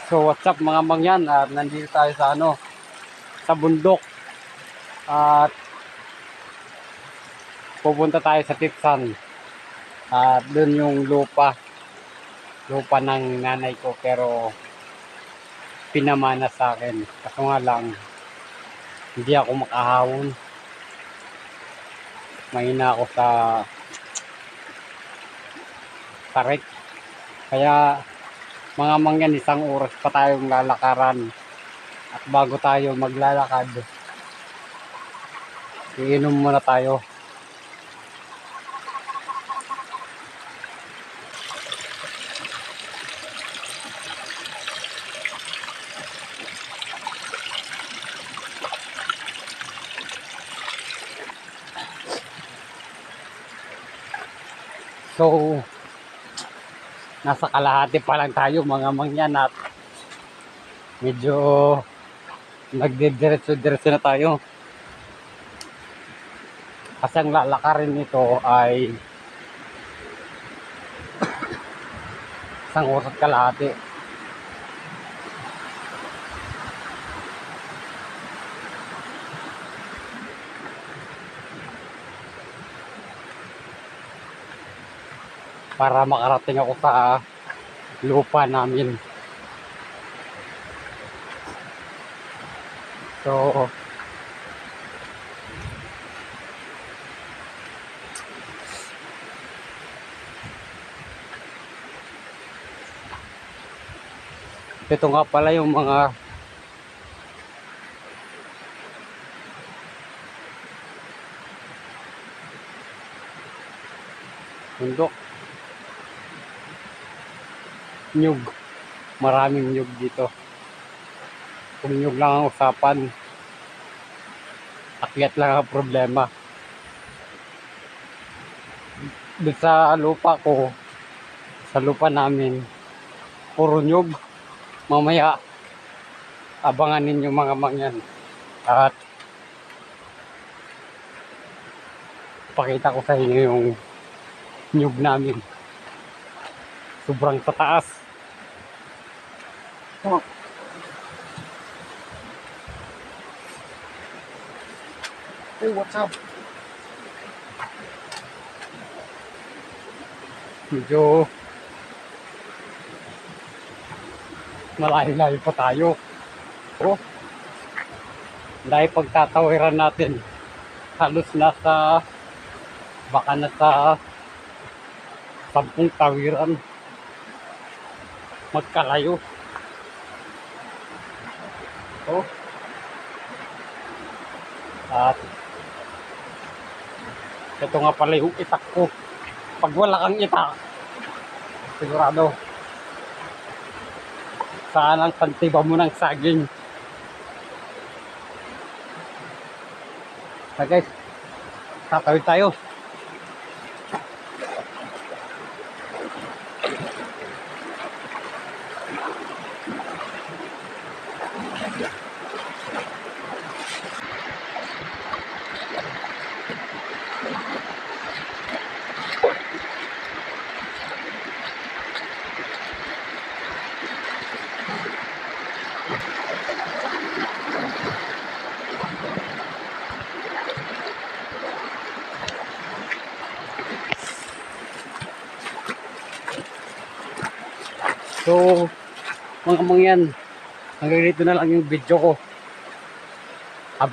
So what's up mga mangyan, at nandito tayo sa sa bundok at pupunta tayo sa Tipsan at doon yung lupa ng nanay ko, pero pinamana sa akin. Kaso nga lang hindi ako makahawon, mahina ako sa tarik, kaya mga mangyan, isang oras pa tayong lalakaran. At bago tayo maglalakad, iinom muna tayo. So nasa kalahati pa lang tayo mga mangyan, at medyo nagdidiretso-diretso na tayo. Kasi ang lalakarin nito ay isang oras at kalahati. Para makarating ako sa lupa namin. So ito nga pala yung mga bundok. Nyug. Maraming nyug dito. Kung nyug lang ang usapan, akyat lang ang problema. Doon sa lupa ko, sa lupa namin, puro nyug. Mamaya abangan ninyo mga mangyan, at pakita ko sa inyo yung nyug namin. Sobrang tataas. Oh. Hey, what's up? Medyo malayo-layo pa tayo. Oh, dahil pagtatawiran natin, halos nasa, baka nasa 10 tawiran magkalayo. Oh, at ito nga pala yung itak ko. Pag wala kang itak, sigurado saan ang pantiba mo ng saging. So guys, tatawid tayo. So mga mangyan, hanggang dito na lang yung video ko.